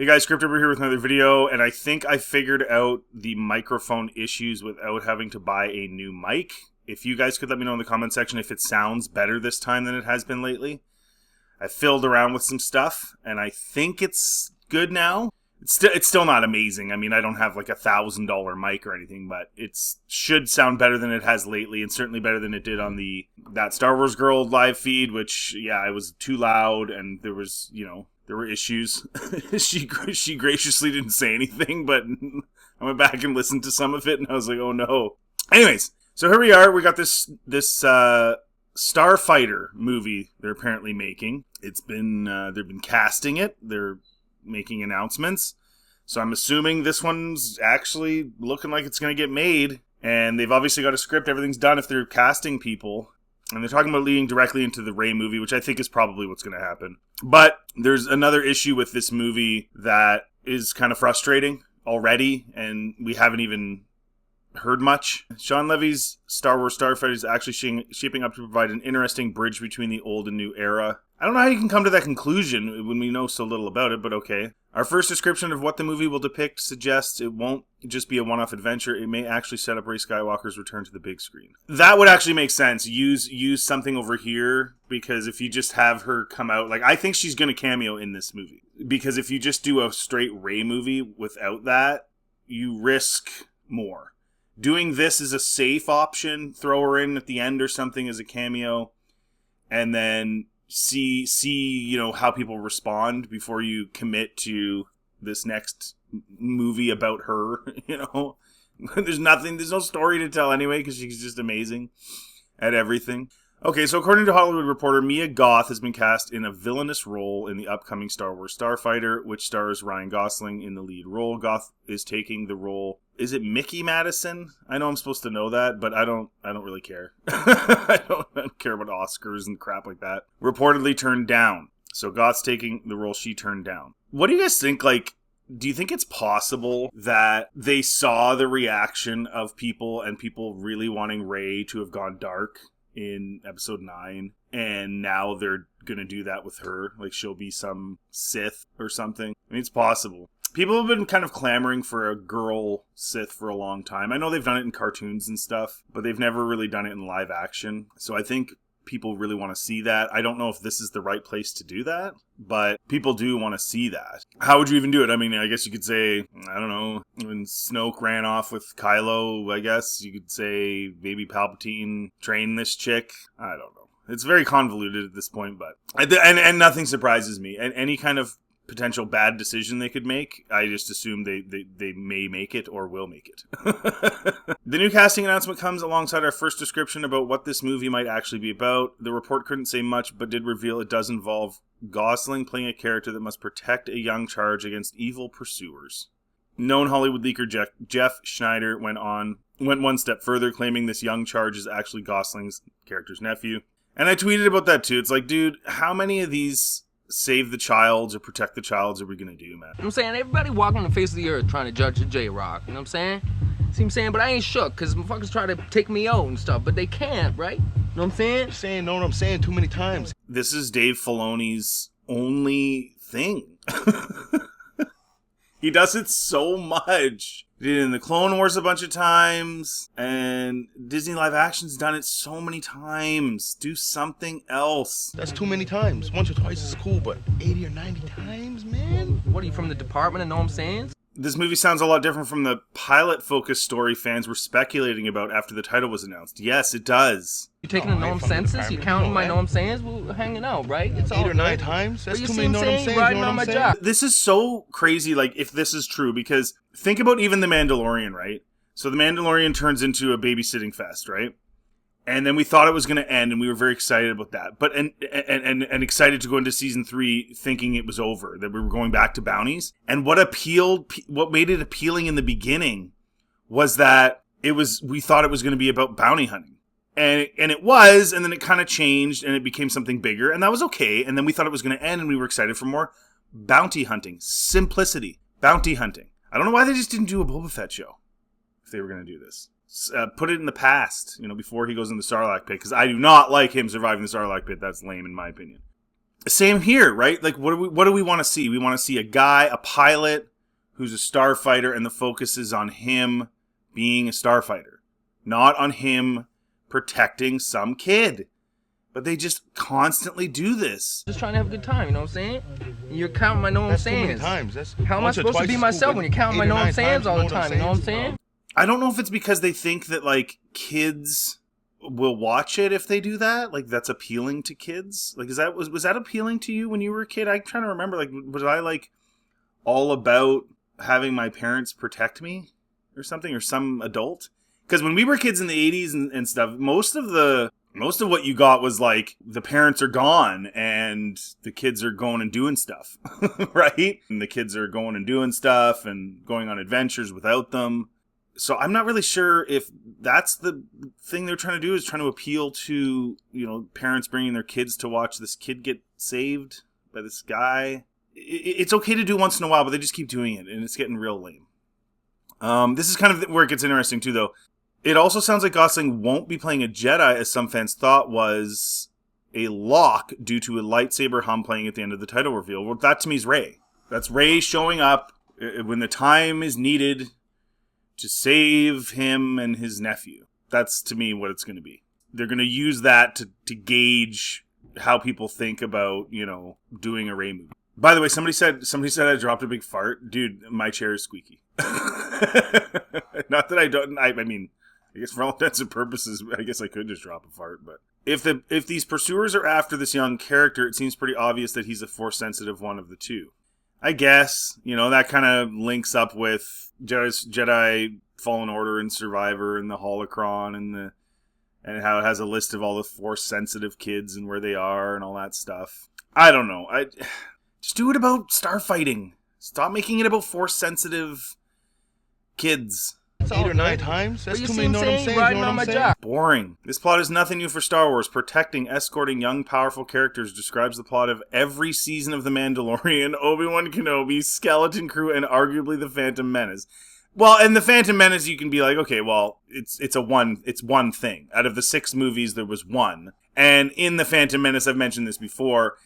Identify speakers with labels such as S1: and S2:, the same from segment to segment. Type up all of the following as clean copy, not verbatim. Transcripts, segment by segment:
S1: Hey guys, Script over here with another video, and I think I figured out the microphone issues without having to buy a new mic. If you guys could let me know in the comment section if it sounds better this time than it has been lately. I filled around with some stuff, and I think it's good now. It's still not amazing. I mean, I don't have like $1,000 mic or anything, but it should sound better than it has lately, and certainly better than it did on that Star Wars Girl live feed, which, yeah, it was too loud, and there was, there were issues. She graciously didn't say anything, but I went back and listened to some of it, and I was like, oh no. Anyways, so here we are. We got this Starfighter movie they're apparently making. It's been they've been casting it. They're making announcements. So I'm assuming this one's actually looking like it's going to get made. And they've obviously got a script. Everything's done if they're casting people. And they're talking about leading directly into the Rey movie, which I think is probably what's going to happen. But there's another issue with this movie that is kind of frustrating already, and we haven't even heard much. Sean Levy's Star Wars Starfighter is actually shaping up to provide an interesting bridge between the old and new era. I don't know how you can come to that conclusion when we know so little about it, but okay. Our first description of what the movie will depict suggests it won't just be a one-off adventure. It may actually set up Rey Skywalker's return to the big screen. That would actually make sense. Use something over here, because if you just have her come out, like, I think she's going to cameo in this movie. Because if you just do a straight Rey movie without that, you risk more. Doing this is a safe option. Throw her in at the end or something as a cameo, and then see how people respond before you commit to this next movie about her. There's no story to tell anyway, because she's just amazing at everything. Okay, so according to Hollywood Reporter, Mia Goth has been cast in a villainous role in the upcoming Star Wars Starfighter, which stars Ryan Gosling in the lead role. Goth is taking the role. Is it Mickey Madison? I know I'm supposed to know that, but I don't really care. I don't care about Oscars and crap like that. Reportedly turned down. So Goth's taking the role she turned down. What do you guys think? Do you think it's possible that they saw the reaction of people and people really wanting Rey to have gone dark in episode 9, and now they're gonna do that with her? Like, she'll be some Sith or something. I mean, it's possible. People have been kind of clamoring for a girl Sith for a long time. I know they've done it in cartoons and stuff, but they've never really done it in live action. So I think people really want to see that. I don't know if this is the right place to do that, but people do want to see that. How would you even do it? I mean, I guess you could say, I don't know, when Snoke ran off with Kylo, I guess you could say maybe Palpatine trained this chick. I don't know. It's very convoluted at this point, but and nothing surprises me. And any kind of potential bad decision they could make, I just assume they may make it or will make it. The new casting announcement comes alongside our first description about what this movie might actually be about. The report couldn't say much, but did reveal it does involve Gosling playing a character that must protect a young charge against evil pursuers. Known Hollywood leaker Jeff Schneider went one step further, claiming this young charge is actually Gosling's character's nephew. And I tweeted about that too. It's like, dude, how many of these save the childs or protect the childs are we gonna do, man?
S2: You know what I'm saying? Everybody walking on the face of the earth trying to judge a J-Rock, you know what I'm saying? See what I'm saying? But I ain't shook, because motherfuckers try to take me out and stuff, but they can't, right? You know what I'm saying?
S3: You're saying know what I'm saying too many times.
S1: This is Dave Filoni's only thing. He does it so much. He did it in the Clone Wars a bunch of times, and Disney live action's done it so many times. Do something else.
S3: That's too many times. Once or twice is cool, but 80 or 90 times, man?
S2: What are you, from the department and know what I'm saying?
S1: This movie sounds a lot different from the pilot-focused story fans were speculating about after the title was announced. Yes, it does.
S2: You taking the Noam census? You counting my Noam sayings? We're hanging out, right? It's
S3: 8
S2: all
S3: or 9
S2: good.
S3: times? That's
S2: But
S3: too
S2: you
S3: many
S2: see
S3: know
S2: what
S3: what
S2: I'm
S3: I'm
S2: saying?
S3: saying?
S2: Riding
S3: You know
S2: on
S3: what
S2: my
S3: I'm saying?
S2: job.
S1: This is so crazy, if this is true, because think about even The Mandalorian, right? So The Mandalorian turns into a babysitting fest, right? And then we thought it was going to end, and we were very excited about that. But and excited to go into season 3, thinking it was over, that we were going back to bounties. And what made it appealing in the beginning was that we thought it was going to be about bounty hunting, and it was, and then it kind of changed, and it became something bigger, and that was okay. And then we thought it was going to end, and we were excited for more bounty hunting, simplicity, bounty hunting. I don't know why they just didn't do a Boba Fett show if they were going to do this. Put it in the past, before he goes in the Sarlacc pit, because I do not like him surviving the Sarlacc pit. That's lame in my opinion. Same here, right? Like, what do we want to see? We want to see a guy, a pilot, who's a starfighter, and the focus is on him being a starfighter, not on him protecting some kid. But they just constantly do this.
S2: Just trying to have a good time, you know what I'm saying? And you're counting my know what I'm saying. How am I supposed to be myself when you're counting my know what I'm saying all the time, you know what I'm saying?
S1: I don't know if it's because they think that, like, kids will watch it if they do that. Like, that's appealing to kids. Like, was that appealing to you when you were a kid? I'm trying to remember, like, was I, like, all about having my parents protect me or something, or some adult? Because when we were kids in the 80s and stuff, most of what you got was like the parents are gone and the kids are going and doing stuff, right? And the kids are going and doing stuff and going on adventures without them. So I'm not really sure if that's the thing they're trying to do, is trying to appeal to, you know, parents bringing their kids to watch this kid get saved by this guy. It's okay to do once in a while, but they just keep doing it and it's getting real lame. This is kind of where it gets interesting too, though. It also sounds like Gosling won't be playing a Jedi, as some fans thought was a lock due to a lightsaber hum playing at the end of the title reveal. Well, that to me is Rey. That's Rey showing up when the time is needed to save him and his nephew. That's, to me, what it's going to be. They're going to use that to gauge how people think about, you know, doing a Rey movie. By the way, somebody said I dropped a big fart. Dude, my chair is squeaky. Not that I don't. I mean, I guess for all intents and purposes, I guess I could just drop a fart. But if these pursuers are after this young character, it seems pretty obvious that he's a Force-sensitive one of the two. I guess, you know, that kind of links up with Jedi Fallen Order and Survivor and the Holocron and how it has a list of all the Force-sensitive kids and where they are and all that stuff. I don't know. Just do it about starfighting. Stop making it about Force-sensitive kids.
S3: 8 or 9 times? That's too many, know what I'm saying?
S2: Riding on my job.
S1: Boring. This plot is nothing new for Star Wars. Protecting, escorting young, powerful characters describes the plot of every season of The Mandalorian, Obi-Wan Kenobi, Skeleton Crew, and arguably The Phantom Menace. Well, and The Phantom Menace, you can be like, okay, well, it's one thing. Out of the 6 movies, there was one. And in The Phantom Menace, I've mentioned this before,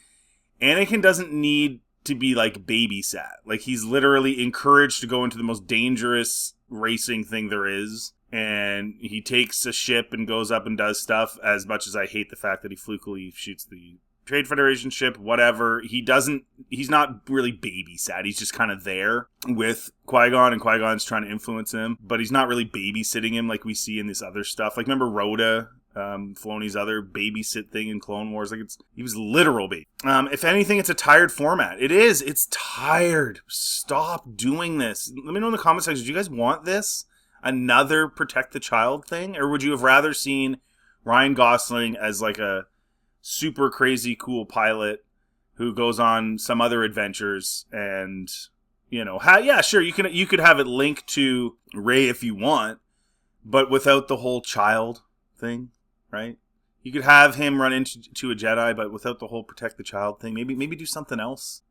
S1: Anakin doesn't need to be, like, babysat. Like, he's literally encouraged to go into the most dangerous racing thing there is, and he takes a ship and goes up and does stuff. As much as I hate the fact that he flukily shoots the Trade Federation ship, whatever, he's not really babysat. He's just kind of there with Qui-Gon, and Qui-Gon's trying to influence him, but he's not really babysitting him like we see in this other stuff. Like, remember Rhoda, Filoni's other babysit thing in Clone Wars? Like, he was literal baby. If anything, it's a tired format. It is. It's tired. Stop doing this. Let me know in the comment section. Do you guys want this? Another Protect the Child thing? Or would you have rather seen Ryan Gosling as like a super crazy cool pilot who goes on some other adventures and, you know, yeah, sure, you could have it linked to Rey if you want, but without the whole child thing, right? You could have him run into a Jedi, but without the whole Protect the Child thing. Maybe do something else.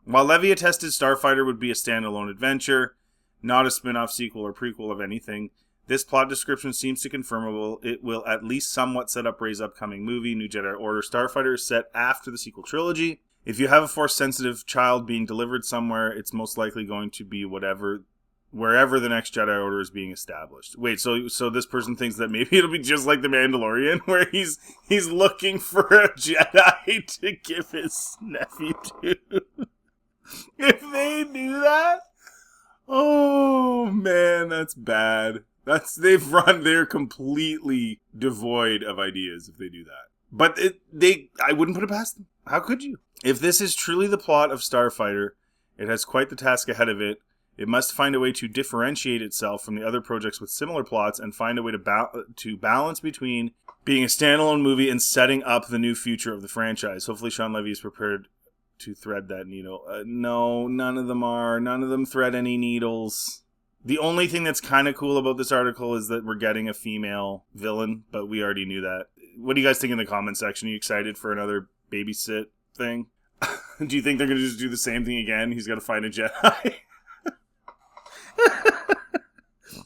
S1: While Levia-tested, Starfighter would be a standalone adventure, not a spin-off, sequel, or prequel of anything. This plot description seems to confirm it will at least somewhat set up Rey's upcoming movie, New Jedi Order. Starfighter is set after the sequel trilogy. If you have a Force-sensitive child being delivered somewhere, it's most likely going to be wherever the next Jedi Order is being established. Wait, so this person thinks that maybe it'll be just like The Mandalorian, where he's looking for a Jedi to give his nephew to. If they do that, oh man, that's bad. They're completely devoid of ideas if they do that. But I wouldn't put it past them. How could you? If this is truly the plot of Starfighter, it has quite the task ahead of it. It must find a way to differentiate itself from the other projects with similar plots and find a way to balance between being a standalone movie and setting up the new future of the franchise. Hopefully Sean Levy is prepared to thread that needle. No, none of them are. None of them thread any needles. The only thing that's kind of cool about this article is that we're getting a female villain, but we already knew that. What do you guys think in the comment section? Are you excited for another babysit thing? Do you think they're going to just do the same thing again? He's got to find a Jedi?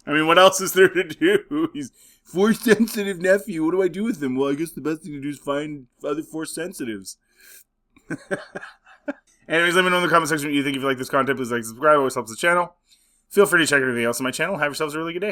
S1: I mean, what else is there to do? He's Force-sensitive nephew. What do I do with him? Well, I guess the best thing to do is find other Force-sensitives. Anyways, let me know in the comment section what you think. If you like this content, please like, subscribe. It always helps the channel. Feel free to check everything else on my channel. Have yourselves a really good day.